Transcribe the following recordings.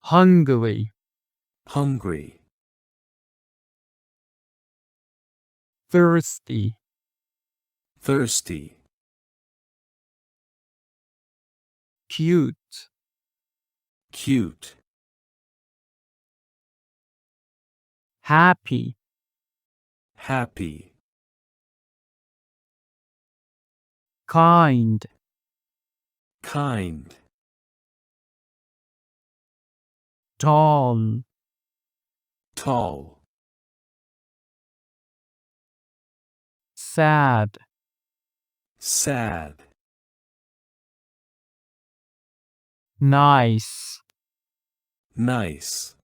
hungry, hungry, thirsty, thirsty, cute, cute, happy, happy, kind, kind, tall, tall, sad, sad, nice, nice,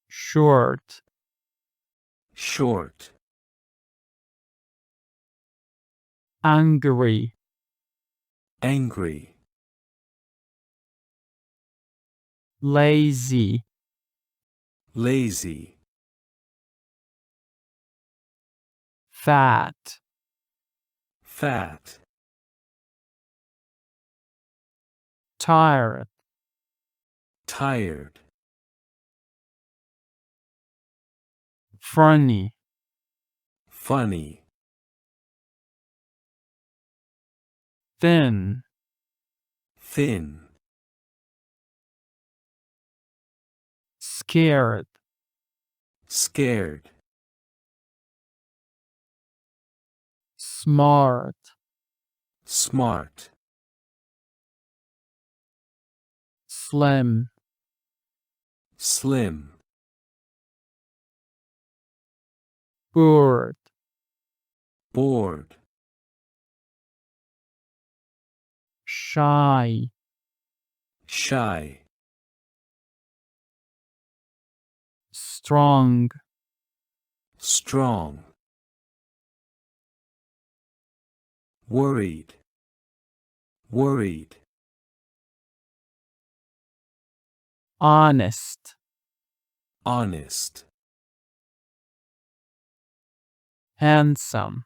short, short, angry, angry, lazy, lazy, fat, fat, tired, tired, funny, funny, thin, thin, scared, scared, smart, smart, slim, slim, bored, bored, shy, shy, strong, strong, worried, worried, honest, honest, handsome,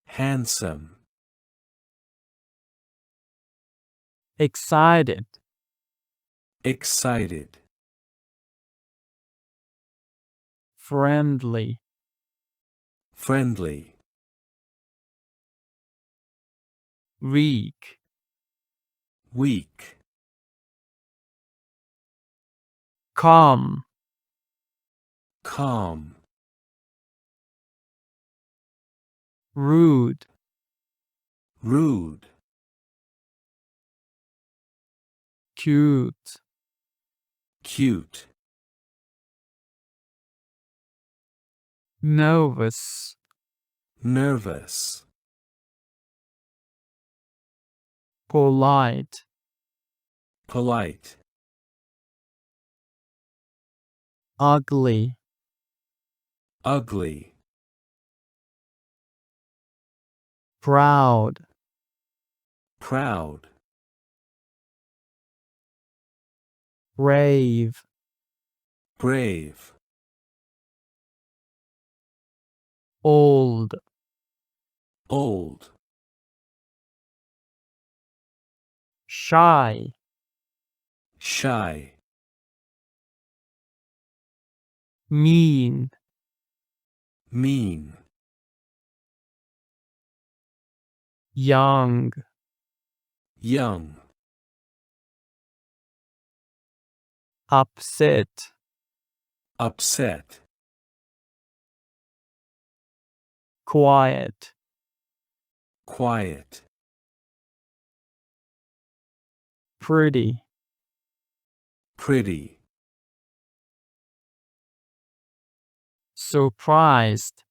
handsome, excited, excited, friendly, friendly, weak, weak, calm, calm, rude, rude, cute, cute, nervous, nervous, polite, polite, ugly, ugly, proud, proud, brave, brave, old, old, shy, shy, mean, mean, young, young, upset, upset, quiet, quiet, pretty, pretty, surprised,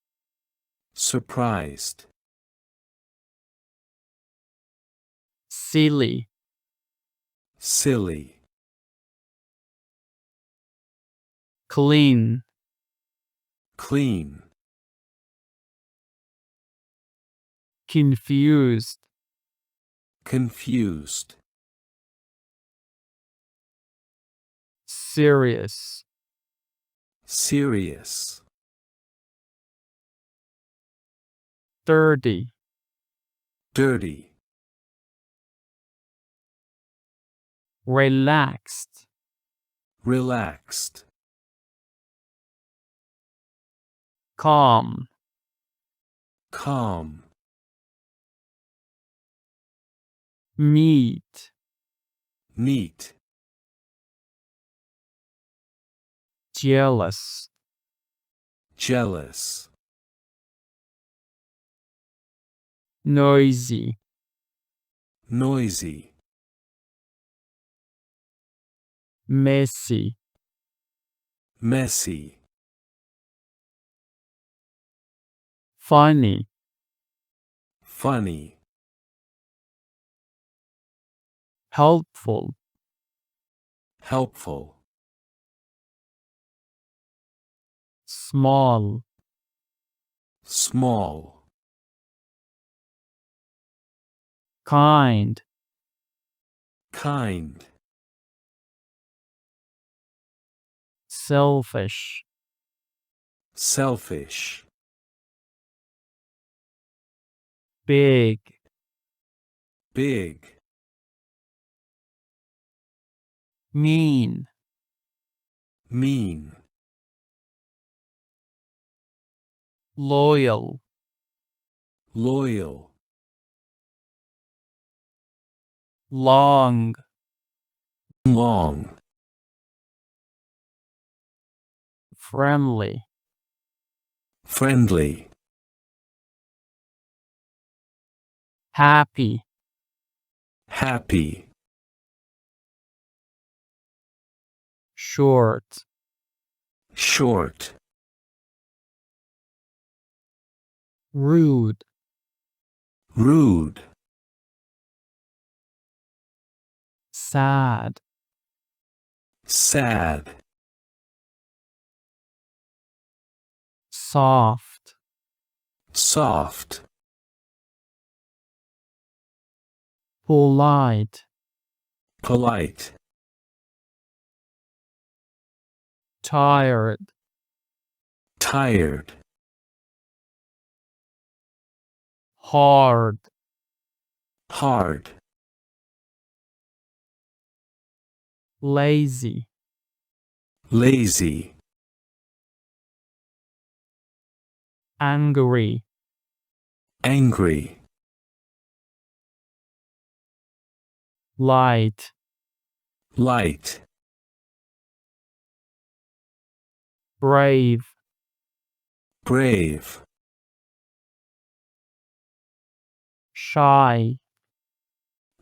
surprised, silly, silly, clean, clean, confused, confused, serious, serious, dirty, dirty, relaxed, relaxed, calm, calm, meet, meet, jealous, jealous, noisy, noisy, messy, messy, funny, funny, helpful, helpful, small, small, kind, kind, selfish, selfish, big, big, mean, mean, loyal, loyal, long, long, friendly, friendly, happy, happy, short, short, rude, rude, sad, sad, soft, soft, polite, polite, tired, tired, hard, hard, lazy, lazy, angry, angry, light, light, brave, brave, shy,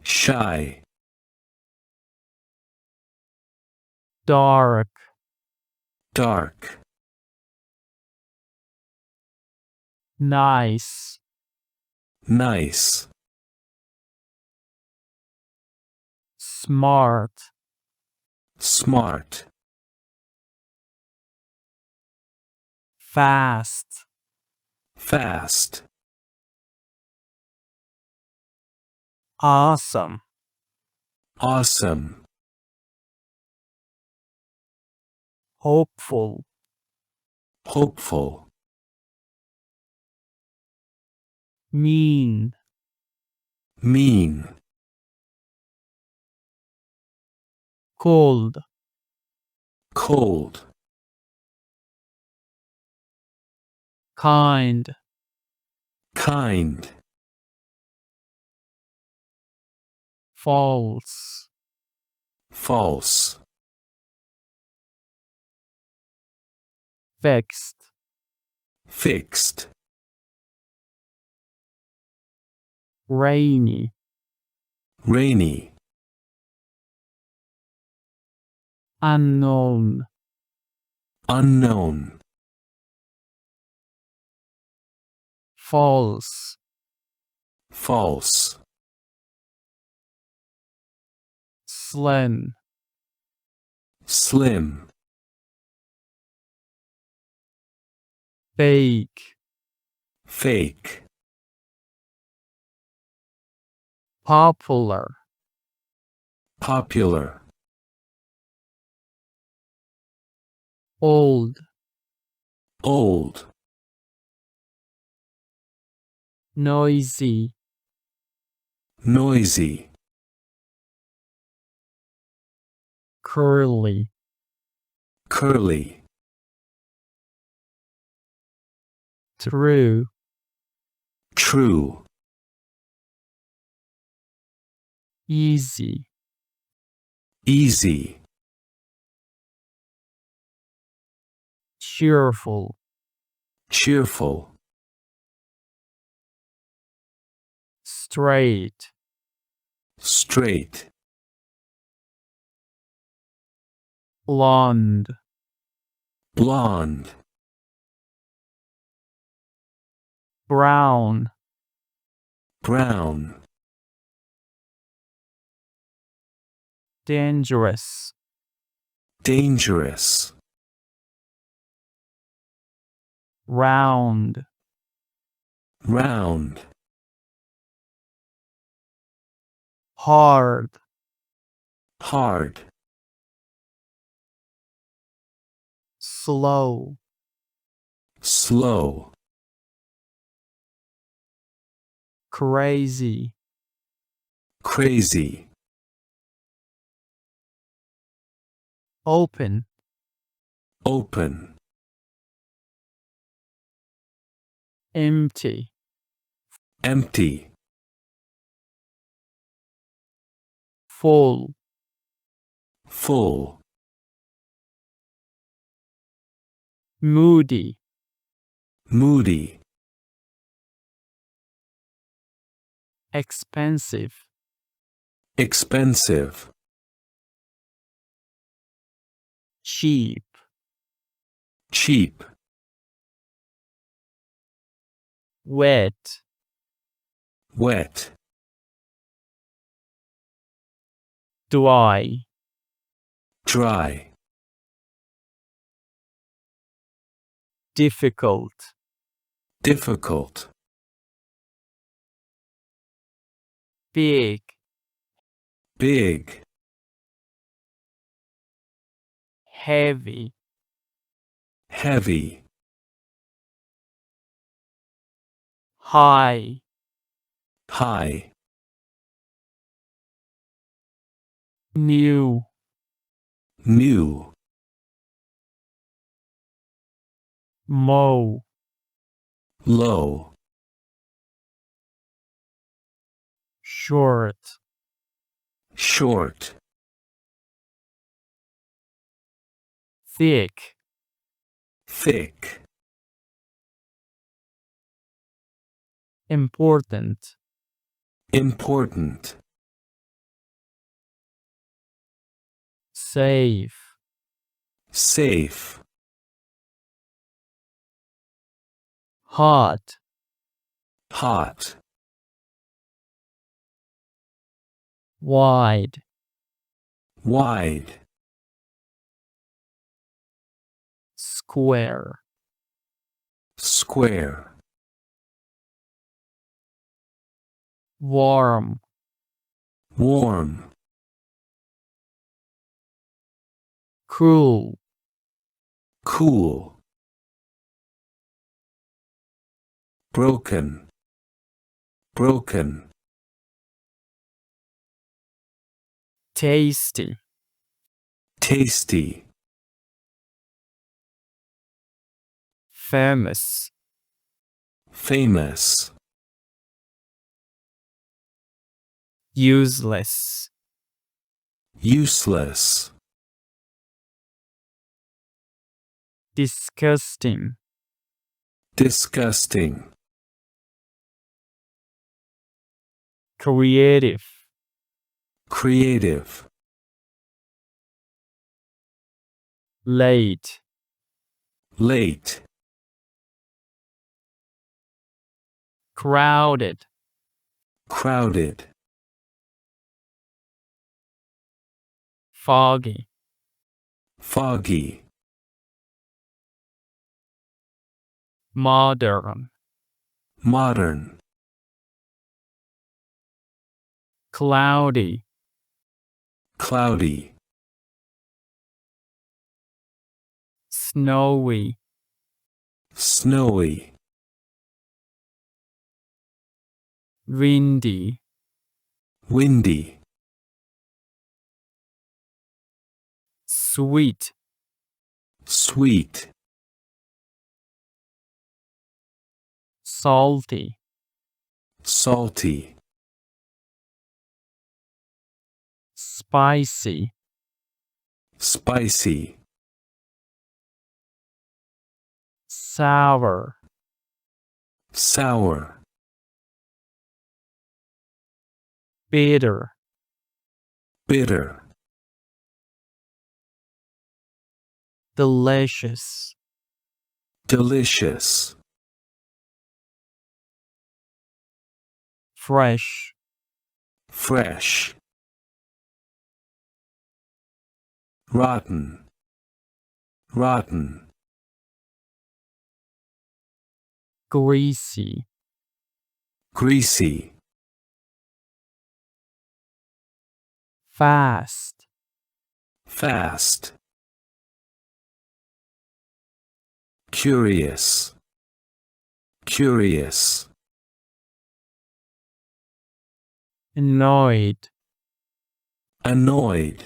shy, dark, dark, nice, nice, smart, smart, fast, fast, awesome, awesome, hopeful, hopeful, mean, mean, cold, cold, kind, kind, false, false, fixed, fixed, rainy, rainy, unknown, unknown, false, false, slim, slim, fake, fake, popular, popular, old, old, noisy, noisy, curly, curly, true, true, easy, easy, cheerful, cheerful, straight, straight, blonde, blonde, brown, brown, dangerous, dangerous, round, round, hard, hard, slow, slow, crazy, crazy, open, open, empty, empty, full, full, moody, moody, expensive, expensive, cheap, cheap, wet, wet, dry, dry, difficult, difficult, big, big, heavy, heavy, high, high, new, new, mow, low, short, short, thick, thick, important, important, safe, safe, hot, hot, wide, wide, square, square, warm, warm, cool, cool, broken, broken, tasty, tasty, famous, famous, useless, useless, disgusting, disgusting, creative, creative, late, late, crowded, crowded, foggy, foggy, modern, modern, cloudy, cloudy, snowy, snowy, windy, windy, sweet, sweet, salty, salty, spicy, spicy, sour, sour, bitter, bitter, delicious, delicious, fresh, fresh, rotten, rotten, greasy, greasy, fast, fast, curious, curious, annoyed, annoyed,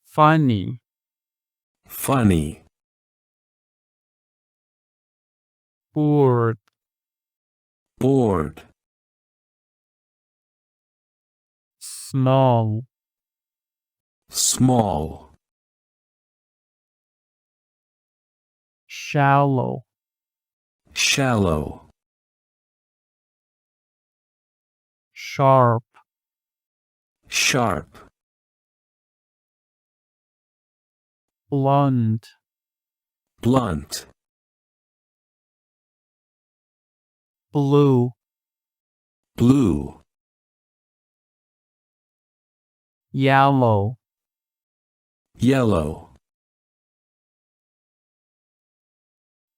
funny, funny, bored, bored, small, small, shallow, shallow, sharp, sharp, blunt, blunt, blue, blue, yellow, yellow,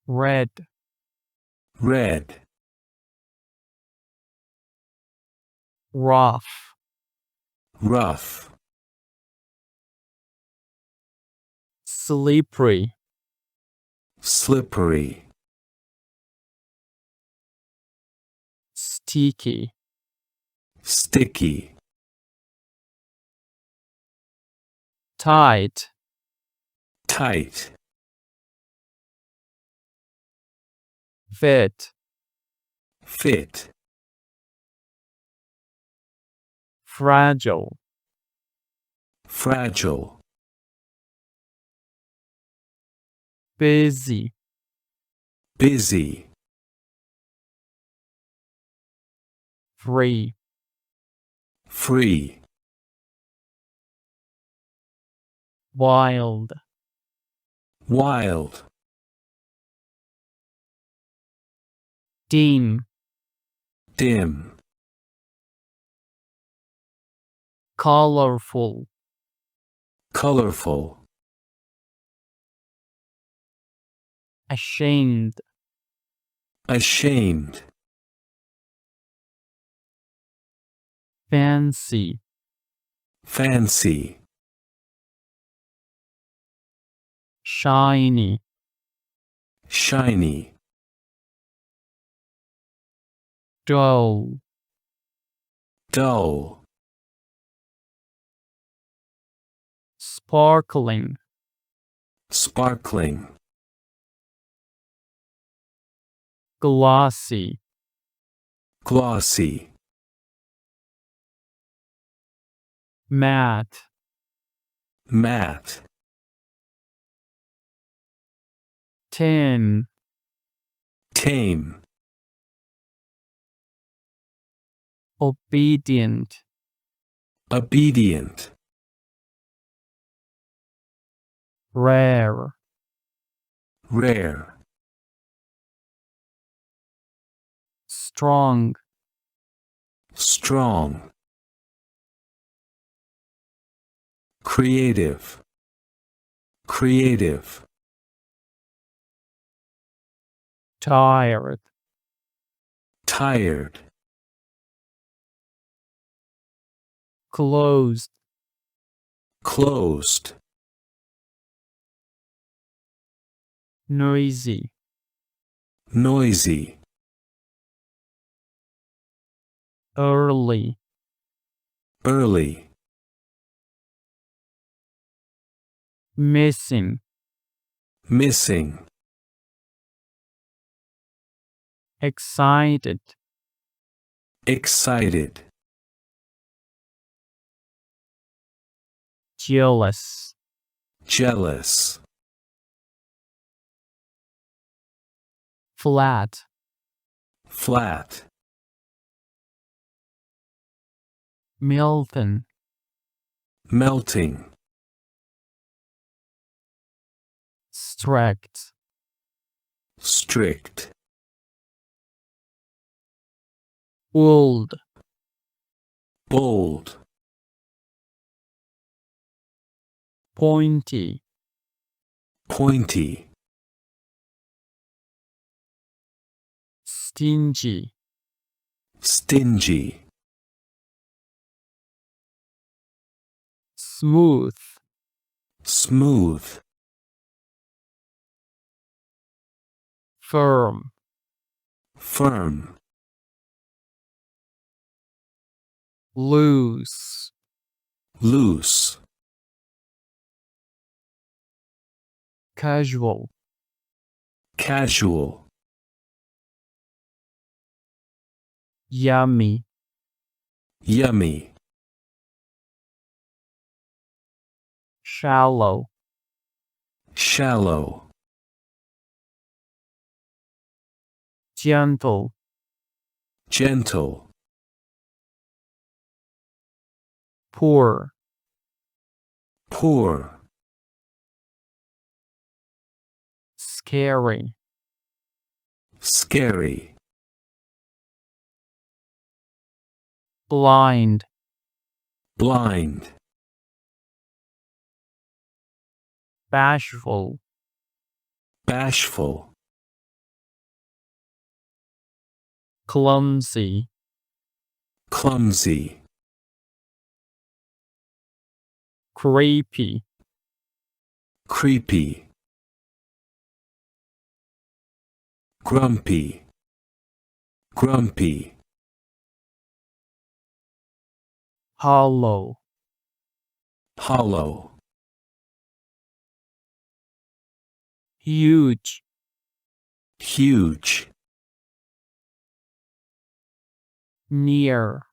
red, red, rough, rough, slippery, slippery, sticky, sticky, tight, tight, fit, fit, fragile, fragile, busy, busy, free, free, wild, wild, dim, dim, colorful, colorful, ashamed, ashamed, fancy, fancy, shiny, shiny, dull, dull, sparkling, sparkling, glossy, glossy, matte, matte, tin, tame, obedient, obedient, rare, rare, strong, strong, creative, creative, tired, tired, closed, closed, noisy, noisy, early, early, missing, missing, excited, excited, jealous, jealous, flat, flat, melting, melting, strict, strict, old, bold, pointy, pointy, stingy, stingy, smooth, smooth, firm, firm, loose, loose, casual, casual, yummy, yummy, shallow, shallow, gentle, gentle, poor, poor, scary, scary, blind, blind, bashful, bashful, clumsy, clumsy, creepy, creepy, grumpy, grumpy, hollow, hollow, huge, huge, near,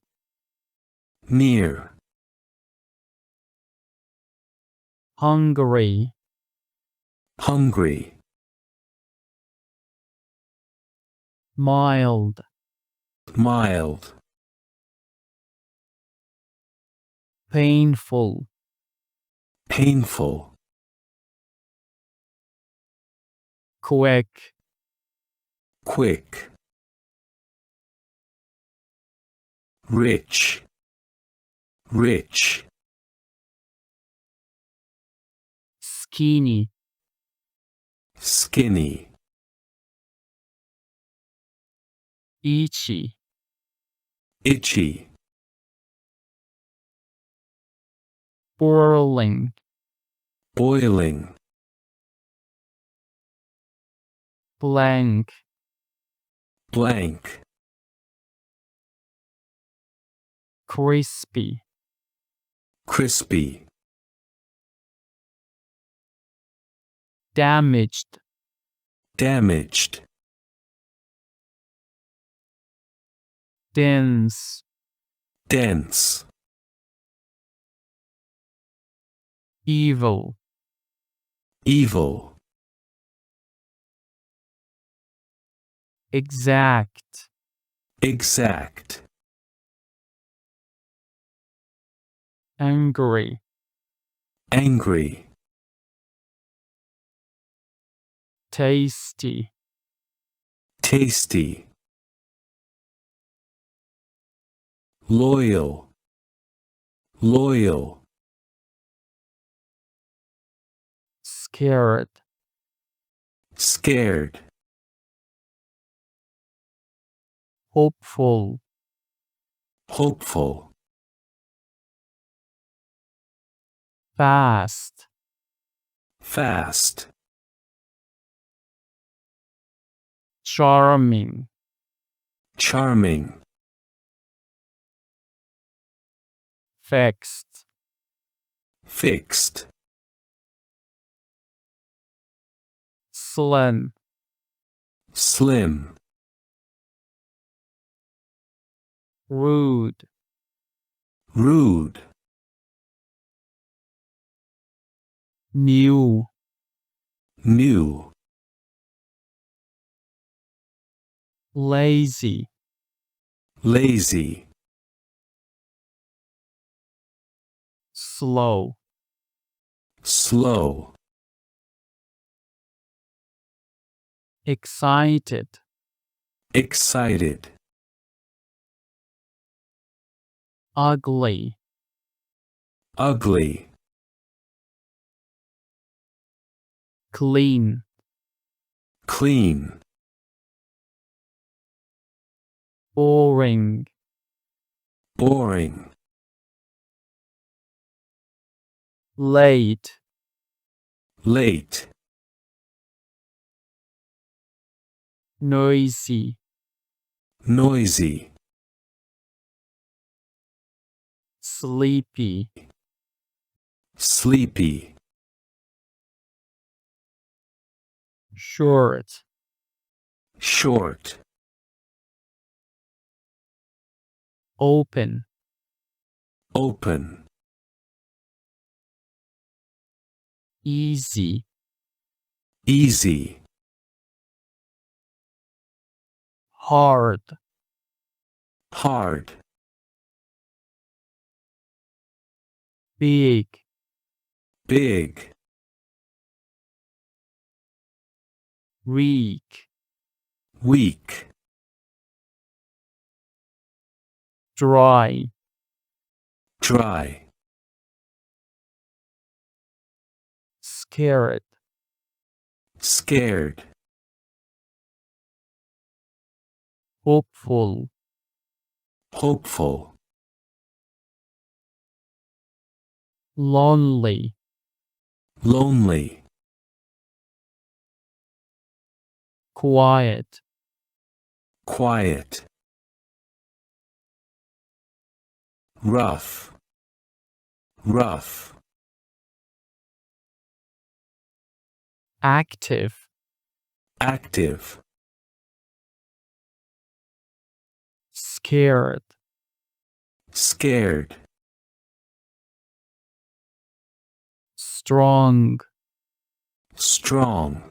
near, hungry, hungry, mild, mild, painful, painful, quick, quick, rich, rich, skinny, skinny, itchy, itchy, boiling, boiling, blank, blank, crispy, crispy, damaged, damaged, dense, dense, evil, evil, exact, exact, angry, angry, tasty, tasty, loyal, loyal, scared, scared, hopeful, hopeful, fast, fast, charming, charming, fixed, fixed, slim, slim, rude, rude, new, new, lazy, lazy, slow, slow, excited, excited, ugly, ugly, clean, clean, boring, boring, late, late, noisy, noisy, sleepy, sleepy, short, short, open, open, easy, easy, hard, hard, big, big, weak, weak, dry, dry, scared, scared, hopeful, hopeful, lonely, lonely, quiet, quiet, rough, rough, active, active, scared, scared, strong, strong,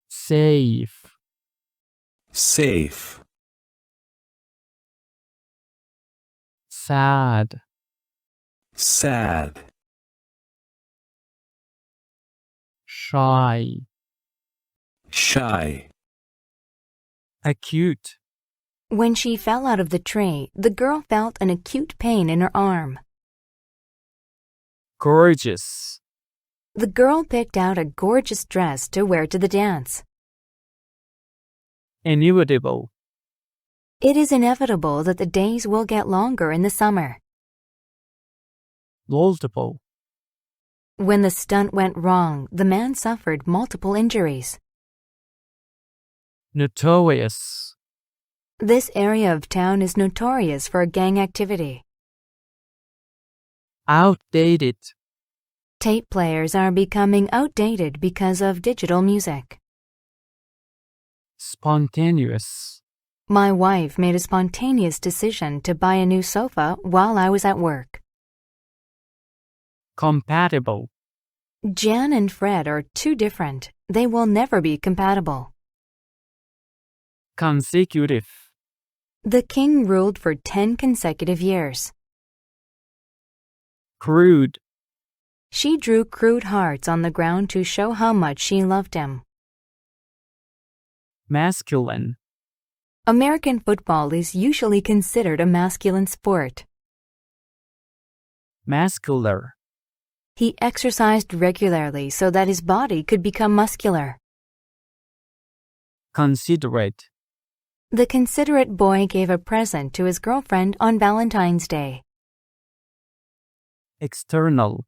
safe, safe, sad, sad, shy, shy, acute, When she fell out of the tree, the girl felt an acute pain in her arm. gorgeous, The girl picked out a gorgeous dress to wear to the dance. inevitable, It is inevitable that the days will get longer in the summer. multiple, When the stunt went wrong, the man suffered multiple injuries. notorious, This area of town is notorious for gang activity. outdated, Tape players are becoming outdated because of digital music. spontaneous, My wife made a spontaneous decision to buy a new sofa while I was at work. compatible, Jan and Fred are too different. They will never be compatible. consecutive, The king ruled for 10 consecutive years. crude, She drew crude hearts on the ground to show how much she loved him. masculine, American football is usually considered a masculine sport. muscular, He exercised regularly so that his body could become muscular. considerate, The considerate boy gave a present to his girlfriend on Valentine's Day. external,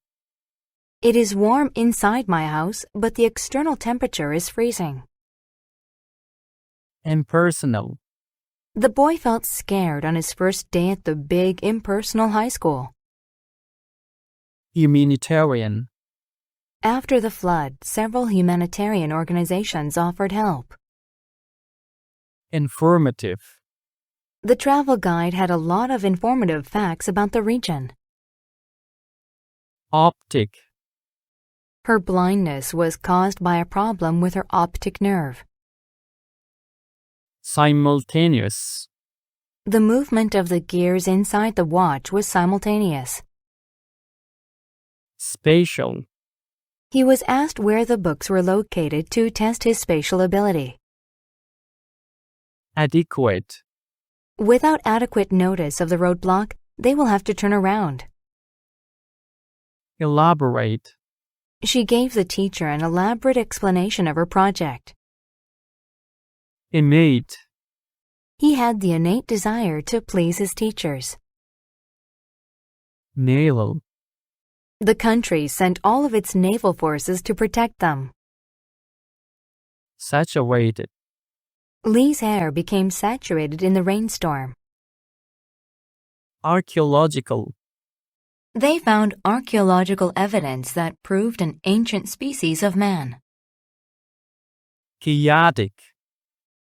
It is warm inside my house, but the external temperature is freezing. impersonal, The boy felt scared on his first day at the big, impersonal high school. humanitarian, After the flood, several humanitarian organizations offered help. Informative. The travel guide had a lot of informative facts about the region. Optic. Her blindness was caused by a problem with her optic nerve. Simultaneous. The movement of the gears inside the watch was simultaneous. Spatial. He was asked where the books were located to test his spatial ability. Adequate. Without adequate notice of the roadblock, they will have to turn around. Elaborate. She gave the teacher an elaborate explanation of her project. Innate. He had the innate desire to please his teachers. Naval. The country sent all of its naval forces to protect them. Saturated. Lee's hair became saturated in the rainstorm. Archaeological. They found archaeological evidence that proved an ancient species of man. Chaotic.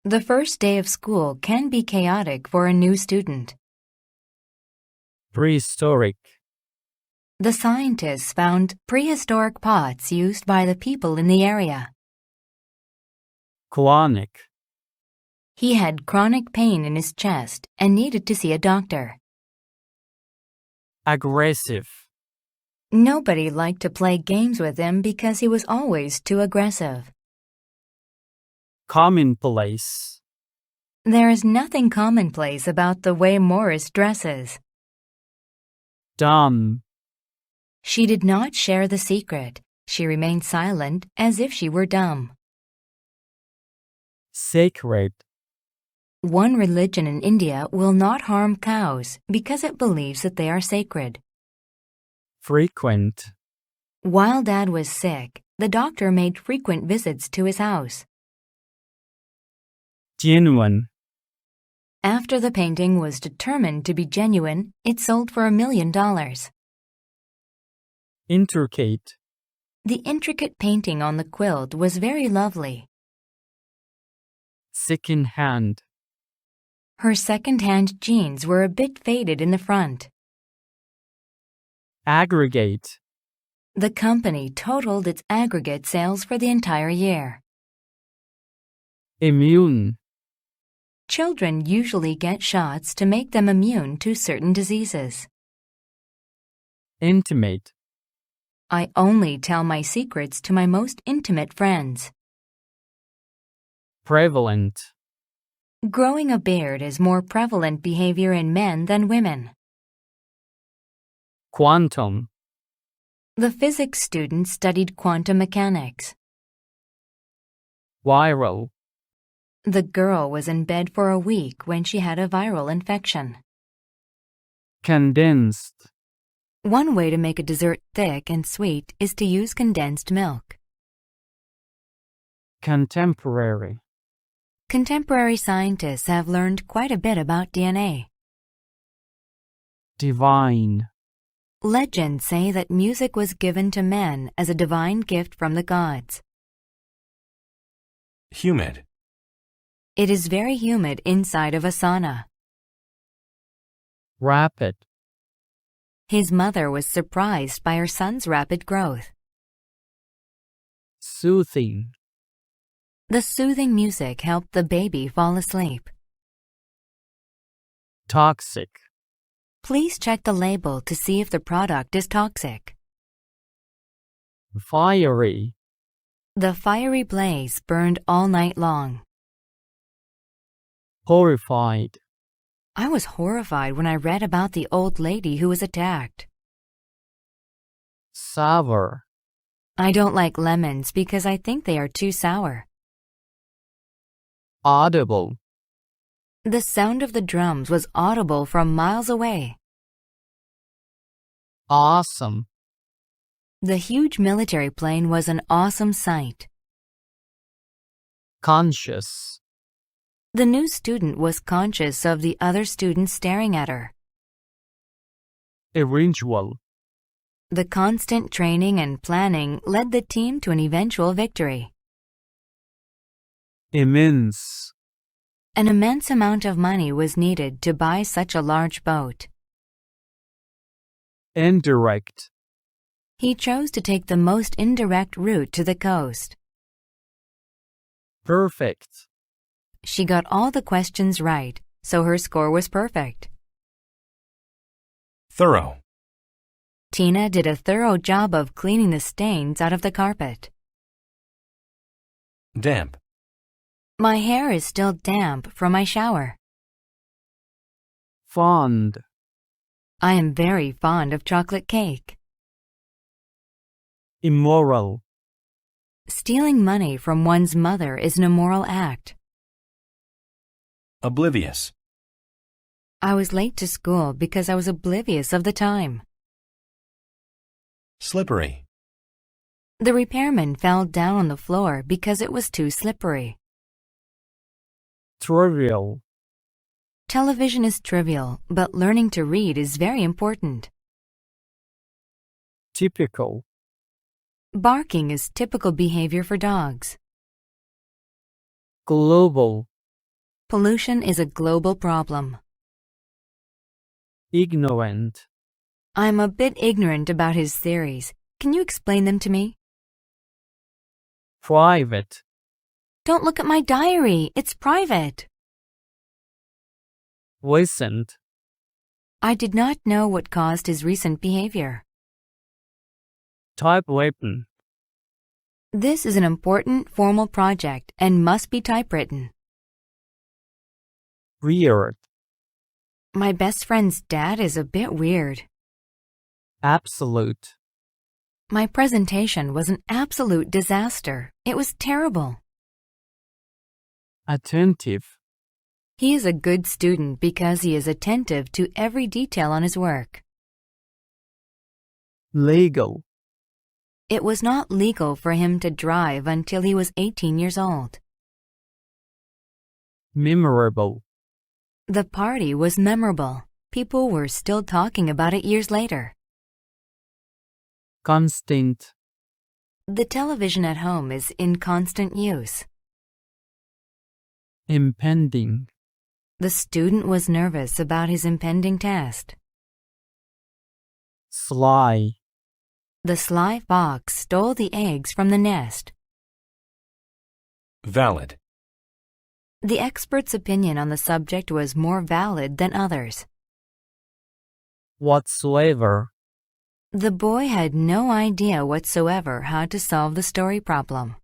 The first day of school can be chaotic for a new student. Prehistoric. The scientists found prehistoric pots used by the people in the area. Chronic. He had chronic pain in his chest and needed to see a doctor. Aggressive. Nobody liked to play games with him because he was always too aggressive. Commonplace. There is nothing commonplace about the way Morris dresses. Dumb. She did not share the secret. She remained silent as if she were dumb. Sacred. One religion in India will not harm cows because it believes that they are sacred. Frequent. While Dad was sick, the doctor made frequent visits to his house. Genuine. After the painting was determined to be genuine, it sold for $1 million. Intricate. The intricate painting on the quilt was very lovely. Second-hand. Her second-hand jeans were a bit faded in the front. Aggregate. The company totaled its aggregate sales for the entire year. Immune. Children usually get shots to make them immune to certain diseases. Intimate. I only tell my secrets to my most intimate friends. Prevalent. Growing a beard is more prevalent behavior in men than women. Quantum. The physics student studied quantum mechanics. Viral. The girl was in bed for a week when she had a viral infection. Condensed. One way to make a dessert thick and sweet is to use condensed milk. Contemporary. Contemporary scientists have learned quite a bit about DNA. Divine. Legends say that music was given to men as a divine gift from the gods. Humid. It is very humid inside of a sauna. Rapid. His mother was surprised by her son's rapid growth. Soothing. The soothing music helped the baby fall asleep. Toxic. Please check the label to see if the product is toxic. Fiery. The fiery blaze burned all night long. Horrified. I was horrified when I read about the old lady who was attacked. Sour. I don't like lemons because I think they are too sour. Audible. The sound of the drums was audible from miles away. Awesome. The huge military plane was an awesome sight. Conscious. The new student was conscious of the other students staring at her. Eventual. The constant training and planning led the team to an eventual victory. Immense. An immense amount of money was needed to buy such a large boat. Indirect. He chose to take the most indirect route to the coast. Perfect. She got all the questions right, so her score was perfect. Thorough. Tina did a thorough job of cleaning the stains out of the carpet. Damp. My hair is still damp from my shower. Fond. I am very fond of chocolate cake. Immoral. Stealing money from one's mother is an immoral act. Oblivious. I was late to school because I was oblivious of the time. Slippery. The repairman fell down on the floor because it was too slippery. Trivial. Television is trivial, but learning to read is very important. Typical. Barking is typical behavior for dogs. Global. Pollution is a global problem. Ignorant. I'm a bit ignorant about his theories. Can you explain them to me? Private. Don't look at my diary. It's private. Recent. I did not know what caused his recent behavior. Typewritten. This is an important formal project and must be typewritten. Weird. My best friend's dad is a bit weird. Absolute. My presentation was an absolute disaster. It was terrible. Attentive. He is a good student because he is attentive to every detail on his work. Legal. It was not legal for him to drive until he was 18 years old. Memorable. The party was memorable. People were still talking about it years later. Constant. The television at home is in constant use. Impending. The student was nervous about his impending test. Sly. The sly fox stole the eggs from the nest. Valid. The expert's opinion on the subject was more valid than others. Whatsoever. The boy had no idea whatsoever how to solve the story problem.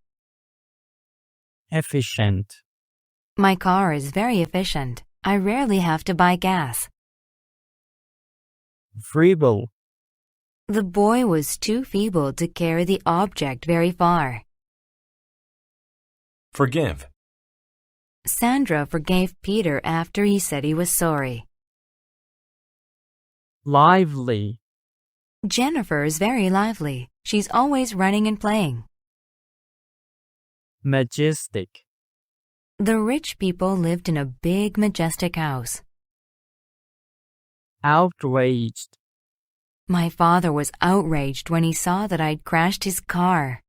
Efficient. My car is very efficient. I rarely have to buy gas. Feeble. The boy was too feeble to carry the object very far. Forgive. Sandra forgave Peter after he said he was sorry. Lively. Jennifer is very lively. She's always running and playing. Majestic. The rich people lived in a big, majestic house. Outraged. My father was outraged when he saw that I'd crashed his car.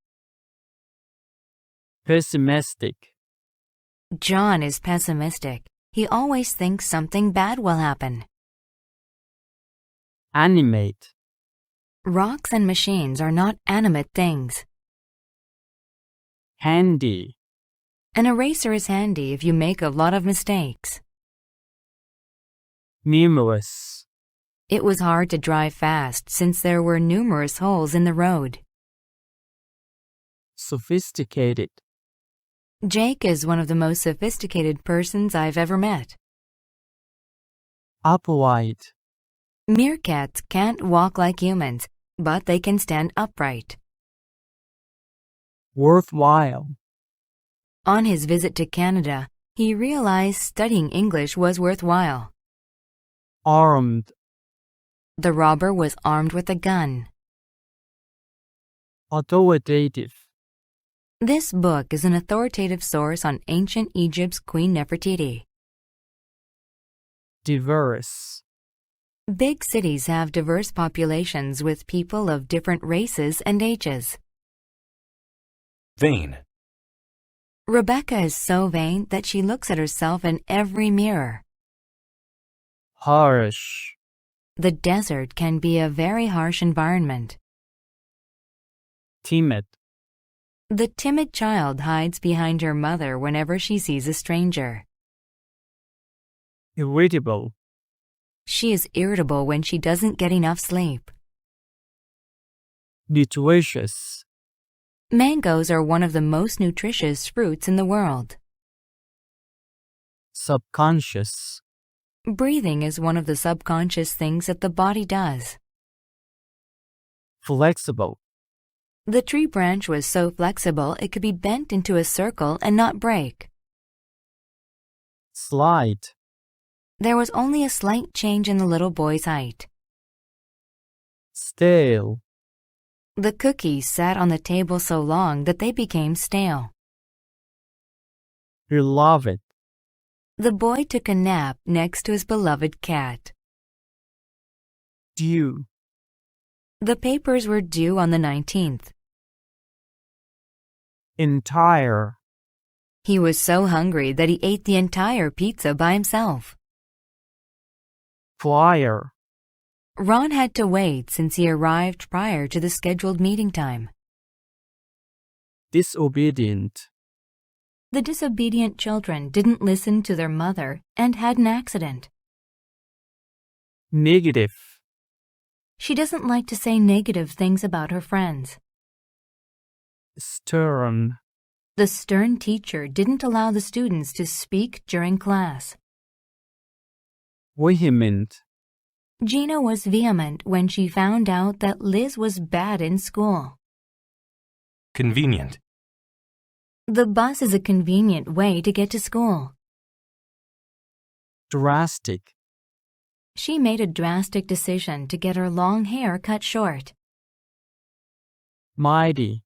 Pessimistic. John is pessimistic. He always thinks something bad will happen. Animate. Rocks and machines are not animate things. Handy. An eraser is handy if you make a lot of mistakes. Numerous. It was hard to drive fast since there were numerous holes in the road. Sophisticated. Jake is one of the most sophisticated persons I've ever met. Upright. Meerkats can't walk like humans, but they can stand upright. Worthwhile. On his visit to Canada, he realized studying English was worthwhile. Armed. The robber was armed with a gun. Authoritative. This book is an authoritative source on ancient Egypt's Queen Nefertiti. Diverse. Big cities have diverse populations with people of different races and ages. Vain. Rebecca is so vain that she looks at herself in every mirror. Harsh. The desert can be a very harsh environment. Timid. The timid child hides behind her mother whenever she sees a stranger. Irritable. She is irritable when she doesn't get enough sleep. Nutritious. Mangoes are one of the most nutritious fruits in the world. Subconscious. Breathing is one of the subconscious things that the body does. Flexible. The tree branch was so flexible it could be bent into a circle and not break. Slight. There was only a slight change in the little boy's height. Stale. The cookies sat on the table so long that they became stale. Beloved. The boy took a nap next to his beloved cat. Due. The papers were due on the 19th. Entire. He was so hungry that he ate the entire pizza by himself. Prior. Ron had to wait since he arrived prior to the scheduled meeting time. Disobedient. The disobedient children didn't listen to their mother and had an accident. Negative. She doesn't like to say negative things about her friends. Stern. The stern teacher didn't allow the students to speak during class. Vehement. Gina was vehement when she found out that Liz was bad in school. Convenient. The bus is a convenient way to get to school. Drastic. She made a drastic decision to get her long hair cut short. Mighty.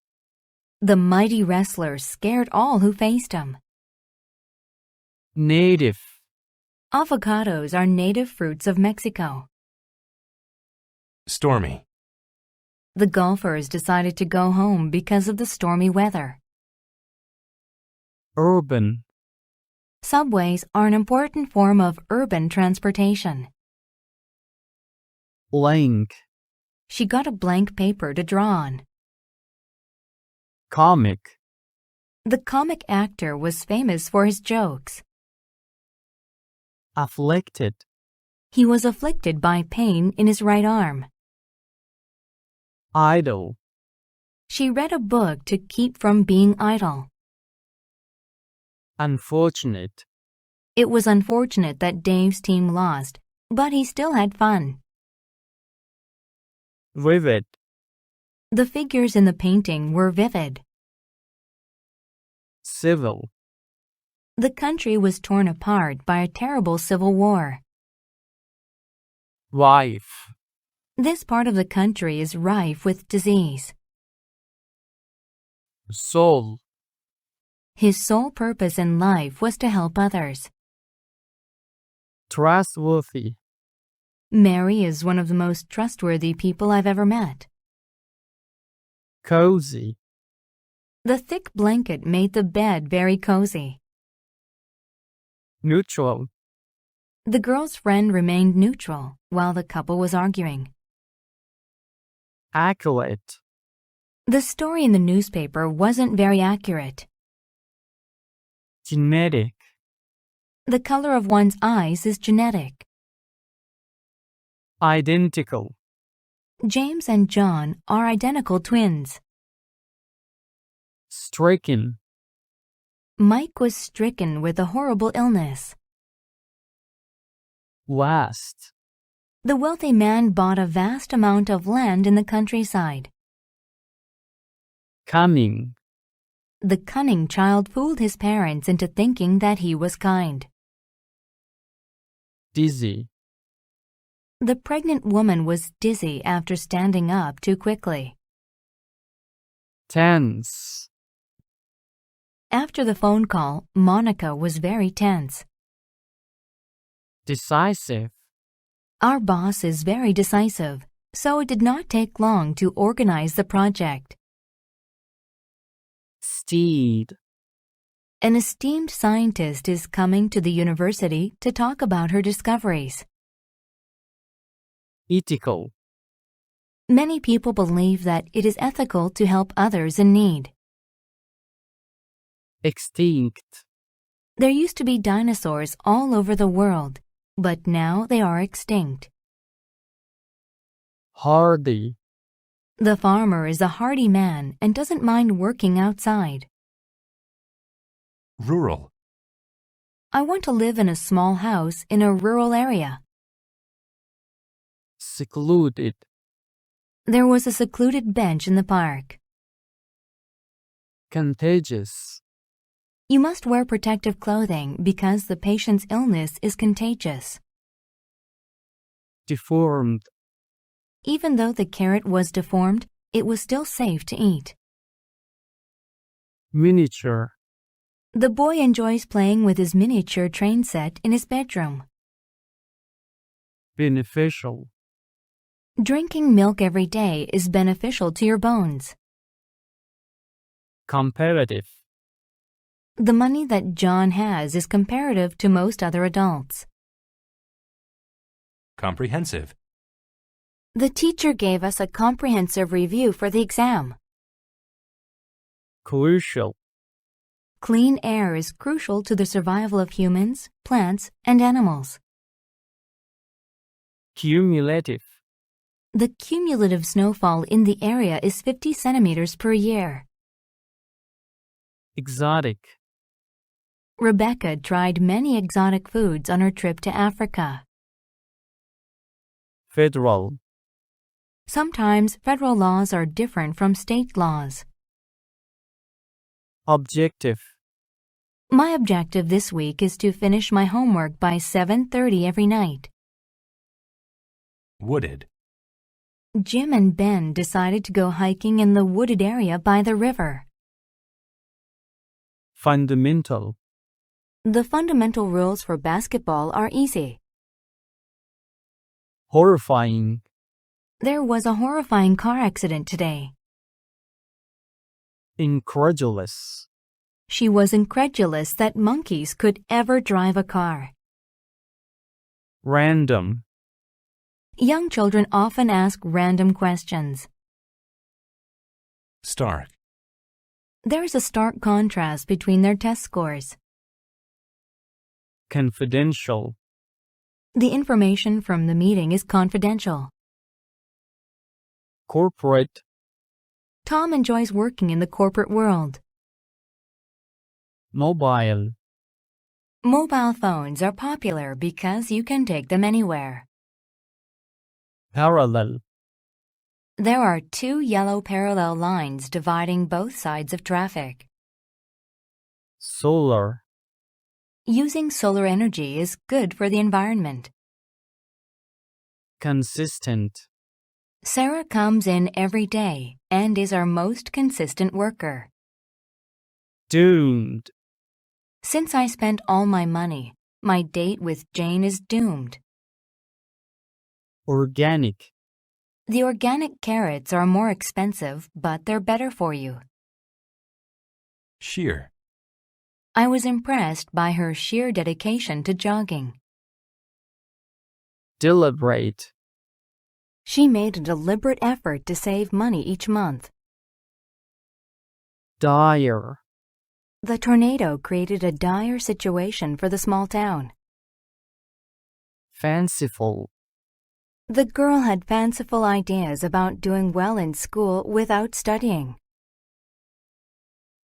The mighty wrestler scared all who faced him. Native. Avocados are native fruits of Mexico. Stormy. The golfers decided to go home because of the stormy weather. Urban. Subways are an important form of urban transportation. Blank. She got a blank paper to draw on. Comic. The comic actor was famous for his jokes. Afflicted. He was afflicted by pain in his right arm. Idle. She read a book to keep from being idle. Unfortunate. It was unfortunate that Dave's team lost, but he still had fun. Vivid. The figures in the painting were vivid. Civil. The country was torn apart by a terrible civil war. Wife. This part of the country is rife with disease. Soul. His sole purpose in life was to help others. Trustworthy. Mary is one of the most trustworthy people I've ever met. Cozy. The thick blanket made the bed very cozy. Neutral. The girl's friend remained neutral while the couple was arguing. Accurate. The story in the newspaper wasn't very accurate. Genetic. The color of one's eyes is genetic. Identical. James and John are identical twins. Stricken. Mike was stricken with a horrible illness. Vast. The wealthy man bought a vast amount of land in the countryside. Cunning. The cunning child fooled his parents into thinking that he was kind. Dizzy. The pregnant woman was dizzy after standing up too quickly. Tense. After the phone call, Monica was very tense. Decisive. Our boss is very decisive, so it did not take long to organize the project. Steed. An esteemed scientist is coming to the university to talk about her discoveries. Ethical. Many people believe that it is ethical to help others in need. Extinct. There used to be dinosaurs all over the world, but now they are extinct. Hardy. The farmer is a hardy man and doesn't mind working outside. Rural. I want to live in a small house in a rural area. Secluded. There was a secluded bench in the park. Contagious. You must wear protective clothing because the patient's illness is contagious. Deformed. Even though the carrot was deformed, it was still safe to eat. Miniature. The boy enjoys playing with his miniature train set in his bedroom. Beneficial. Drinking milk every day is beneficial to your bones. Comparative. The money that John has is comparative to most other adults. Comprehensive. The teacher gave us a comprehensive review for the exam. Crucial. Clean air is crucial to the survival of humans, plants, and animals. Cumulative. The cumulative snowfall in the area is 50 centimeters per year. Exotic. Rebecca tried many exotic foods on her trip to Africa. Federal. Sometimes federal laws are different from state laws. Objective. My objective this week is to finish my homework by 7:30 every night. Wooded. Jim and Ben decided to go hiking in the wooded area by the river. Fundamental. The fundamental rules for basketball are easy. Horrifying. There was a horrifying car accident today. Incredulous. She was incredulous that monkeys could ever drive a car. Random. Young children often ask random questions. Stark. There is a stark contrast between their test scores. Confidential. The information from the meeting is confidential. Corporate. Tom enjoys working in the corporate world. Mobile. Mobile phones are popular because you can take them anywhere. Parallel. There are two yellow parallel lines dividing both sides of traffic. Solar. Using solar energy is good for the environment. Consistent. Sarah comes in every day and is our most consistent worker. Doomed. Since I spent all my money, my date with Jane is doomed. Organic. The organic carrots are more expensive, but they're better for you. Sheer. I was impressed by her sheer dedication to jogging. Deliberate. She made a deliberate effort to save money each month. Dire. The tornado created a dire situation for the small town. Fanciful. The girl had fanciful ideas about doing well in school without studying.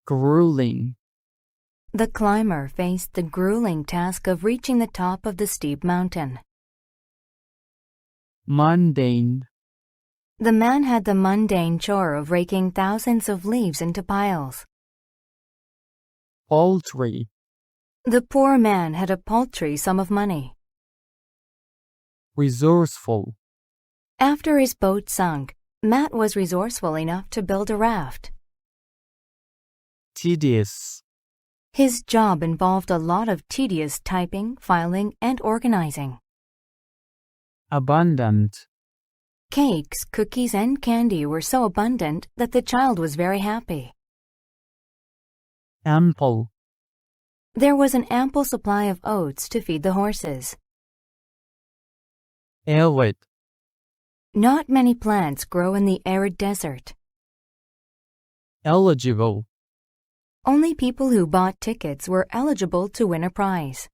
Grueling. The climber faced the grueling task of reaching the top of the steep mountain. Mundane. The man had the mundane chore of raking thousands of leaves into piles. Paltry. The poor man had a paltry sum of money. Resourceful. After his boat sunk, Matt was resourceful enough to build a raft. Tedious. His job involved a lot of tedious typing, filing, and organizing. Abundant. Cakes, cookies, and candy were so abundant that the child was very happy. Ample. There was an ample supply of oats to feed the horses. Arid. Not many plants grow in the arid desert. Eligible. Only people who bought tickets were eligible to win a prize.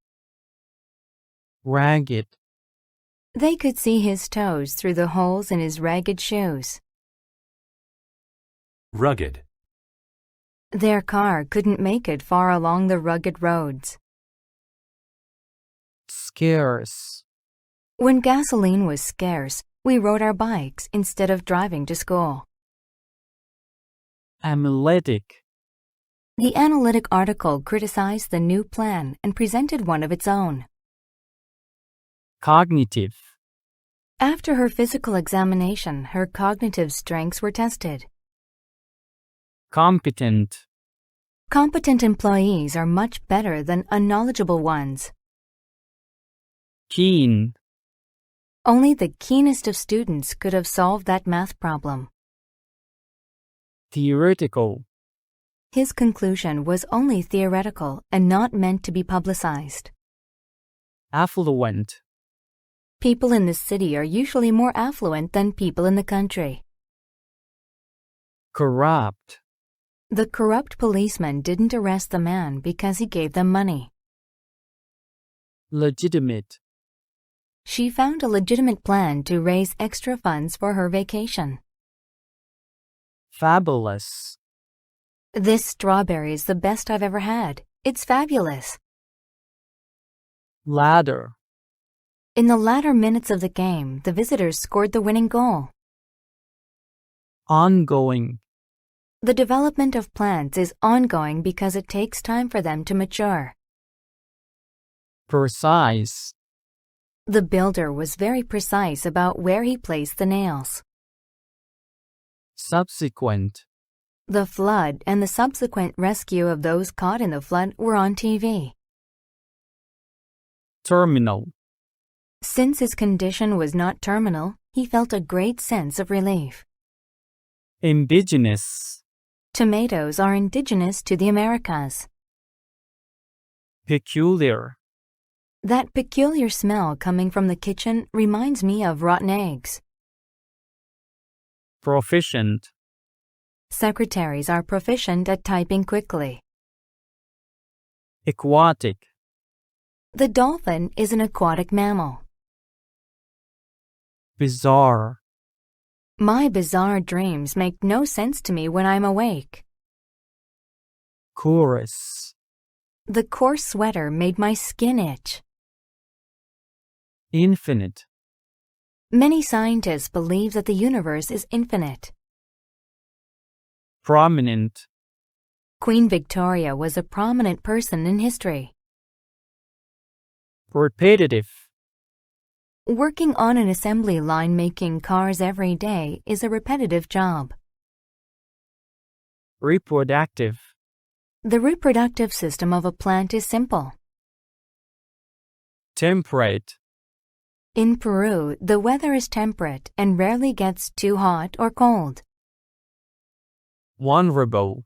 Ragged. They could see his toes through the holes in his ragged shoes. Rugged. Their car couldn't make it far along the rugged roads. Scarce. When gasoline was scarce, we rode our bikes instead of driving to school. Analytic. The analytic article criticized the new plan and presented one of its own. Cognitive. After her physical examination, her cognitive strengths were tested. Competent. Competent employees are much better than unknowledgeable ones. Keen. Only the keenest of students could have solved that math problem. Theoretical. His conclusion was only theoretical and not meant to be publicized. Affluent. People in the city are usually more affluent than people in the country. Corrupt. The corrupt policeman didn't arrest the man because he gave them money. Legitimate. She found a legitimate plan to raise extra funds for her vacation. Fabulous. This strawberry is the best I've ever had. It's fabulous. Ladder. In the latter minutes of the game, the visitors scored the winning goal. Ongoing. The development of plants is ongoing because it takes time for them to mature. Precise. The builder was very precise about where he placed the nails. Subsequent. The flood and the subsequent rescue of those caught in the flood were on TV. Terminal. Since his condition was not terminal, he felt a great sense of relief. Indigenous. Tomatoes are indigenous to the Americas. Peculiar. That peculiar smell coming from the kitchen reminds me of rotten eggs. Proficient. Secretaries are proficient at typing quickly. Aquatic. The dolphin is an aquatic mammal. Bizarre. My bizarre dreams make no sense to me when I'm awake. Chorus. The coarse sweater made my skin itch. Infinite. Many scientists believe that the universe is infinite. Prominent. Queen Victoria was a prominent person in history. Repetitive. Working on an assembly line making cars every day is a repetitive job. Reproductive. The reproductive system of a plant is simple. Temperate. In Peru, the weather is temperate and rarely gets too hot or cold. Vulnerable.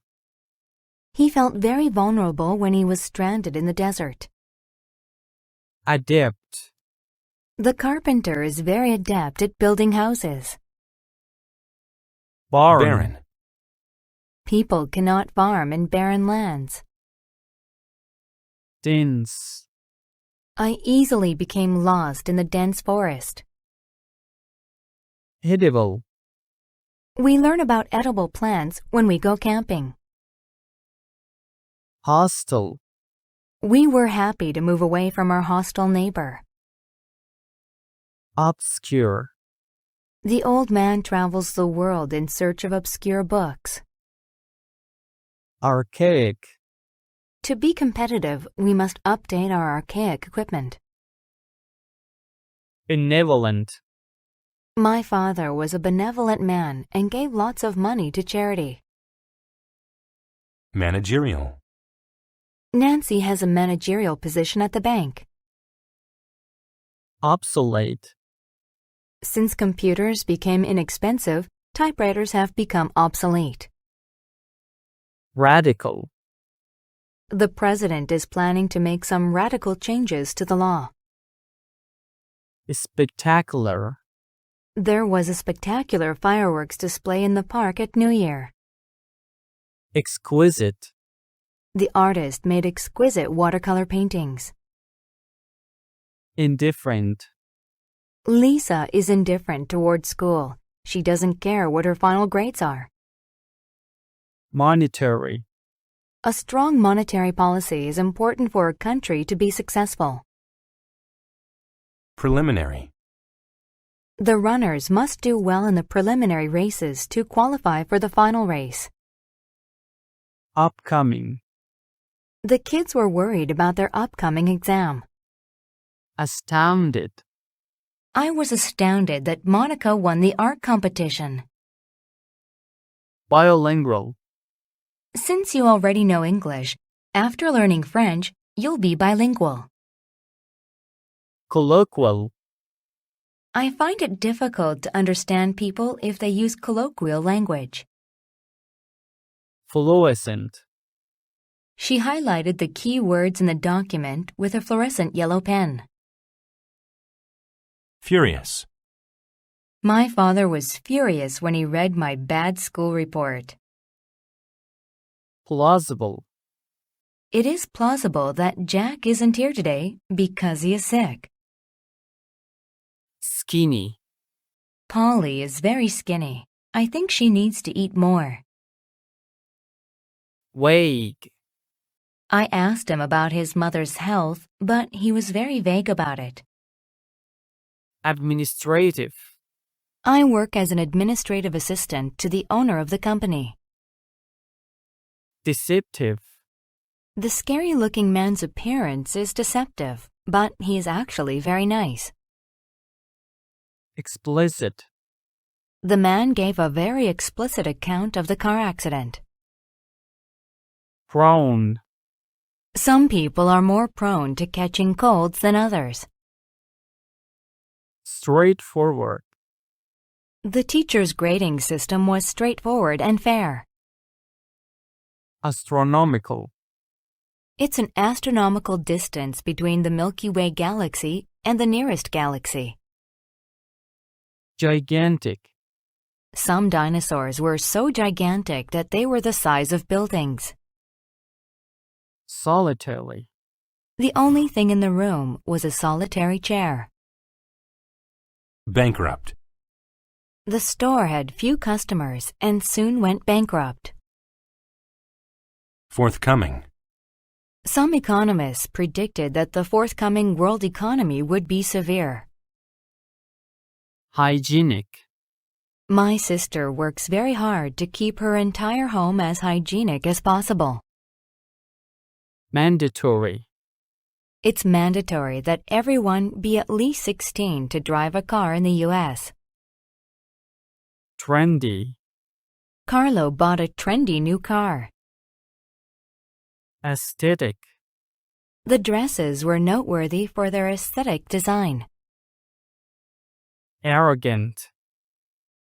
He felt very vulnerable when he was stranded in the desert. Adept. The carpenter is very adept at building houses. Barren. Barren. People cannot farm in barren lands. Dense. I easily became lost in the dense forest. Edible. We learn about edible plants when we go camping. Hostile. We were happy to move away from our hostile neighbor. Obscure. The old man travels the world in search of obscure books. Archaic. To be competitive, we must update our archaic equipment. Benevolent. My father was a benevolent man and gave lots of money to charity. Managerial. Nancy has a managerial position at the bank. Obsolete. Since computers became inexpensive, typewriters have become obsolete. Radical. The president is planning to make some radical changes to the law. Spectacular. There was a spectacular fireworks display in the park at New Year. Exquisite. The artist made exquisite watercolor paintings. Indifferent. Lisa is indifferent toward school. She doesn't care what her final grades are. Monetary. A strong monetary policy is important for a country to be successful. Preliminary. The runners must do well in the preliminary races to qualify for the final race. Upcoming. The kids were worried about their upcoming exam. Astounded. I was astounded that Monica won the art competition. Bilingual. Since you already know English, after learning French, you'll be bilingual. Colloquial. I find it difficult to understand people if they use colloquial language. Fluorescent. She highlighted the key words in the document with a fluorescent yellow pen. Furious. My father was furious when he read my bad school report. Plausible. It is plausible that Jack isn't here today because he is sick. Skinny. Polly is very skinny. I think she needs to eat more. Vague. I asked him about his mother's health, but he was very vague about it. Administrative. I work as an administrative assistant to the owner of the company. Deceptive. The scary-looking man's appearance is deceptive, but he is actually very nice. Explicit. The man gave a very explicit account of the car accident. Prone. Some people are more prone to catching colds than others. Straightforward. The teacher's grading system was straightforward and fair. Astronomical. It's an astronomical distance between the Milky Way galaxy and the nearest galaxy. Gigantic. Some dinosaurs were so gigantic that they were the size of buildings. Solitary. The only thing in the room was a solitary chair. Bankrupt. The store had few customers and soon went bankrupt. Forthcoming. Some economists predicted that the forthcoming world economy would be severe. Hygienic. My sister works very hard to keep her entire home as hygienic as possible. Mandatory. It's mandatory that everyone be at least 16 to drive a car in the U.S. Trendy. Carlo bought a trendy new car. Aesthetic. The dresses were noteworthy for their aesthetic design. Arrogant.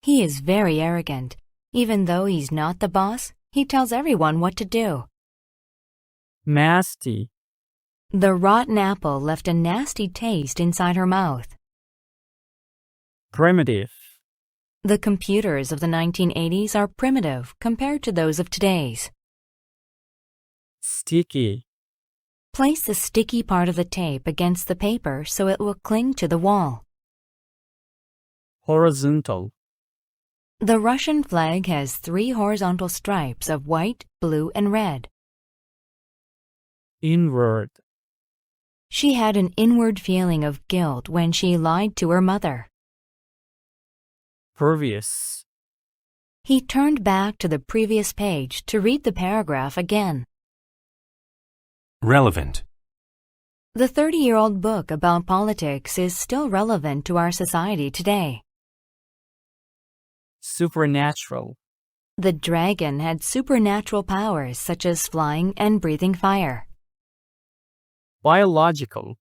He is very arrogant. Even though he's not the boss, he tells everyone what to do. Nasty. The rotten apple left a nasty taste inside her mouth. Primitive. The computers of the 1980s are primitive compared to those of today's. Sticky. Place the sticky part of the tape against the paper so it will cling to the wall. Horizontal. The Russian flag has 3 horizontal stripes of white, blue, and red. Inward. She had an inward feeling of guilt when she lied to her mother. Previous. He turned back to the previous page to read the paragraph again. Relevant. The 30-year-old book about politics is still relevant to our society today. Supernatural. The dragon had supernatural powers such as flying and breathing fire. Biological.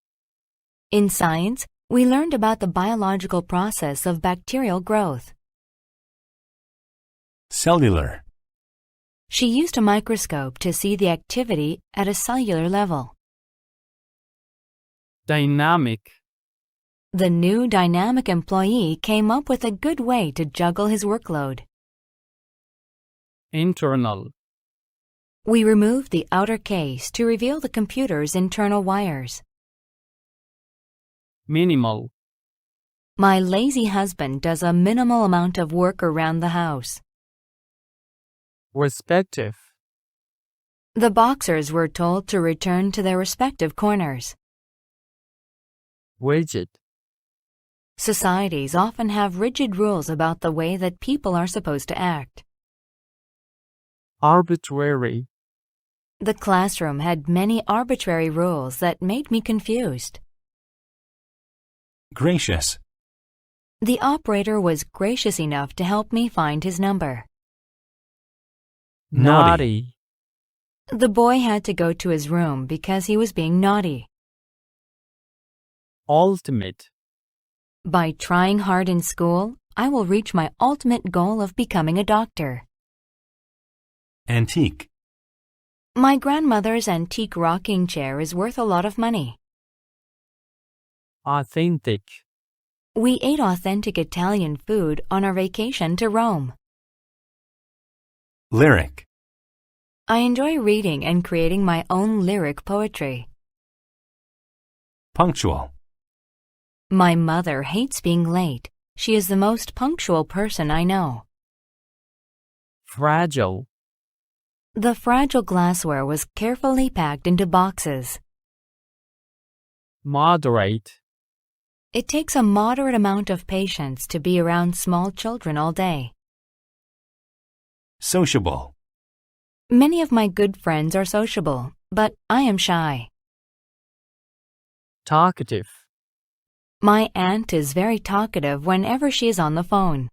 In science, We learned about the biological process of bacterial growth. Cellular. She used a microscope to see the activity at a cellular level. Dynamic. The new dynamic employee came up with a good way to juggle his workload. Internal. We removed the outer case to reveal the computer's internal wires. Minimal. My lazy husband does a minimal amount of work around the house. Respective. The boxers were told to return to their respective corners. Rigid. Societies often have rigid rules about the way that people are supposed to act. Arbitrary. The classroom had many arbitrary rules that made me confused. Gracious. The operator was gracious enough to help me find his number. Naughty. The boy had to go to his room because he was being naughty. Ultimate. By trying hard in school, I will reach my ultimate goal of becoming a doctor. Antique. My grandmother's antique rocking chair is worth a lot of money. Authentic. We ate authentic Italian food on our vacation to Rome. Lyric. I enjoy reading and creating my own lyric poetry. Punctual. My mother hates being late. She is the most punctual person I know. Fragile. The fragile glassware was carefully packed into boxes. Moderate. It takes a moderate amount of patience to be around small children all day. Sociable. Many of my good friends are sociable, but I am shy. Talkative. My aunt is very talkative whenever she is on the phone.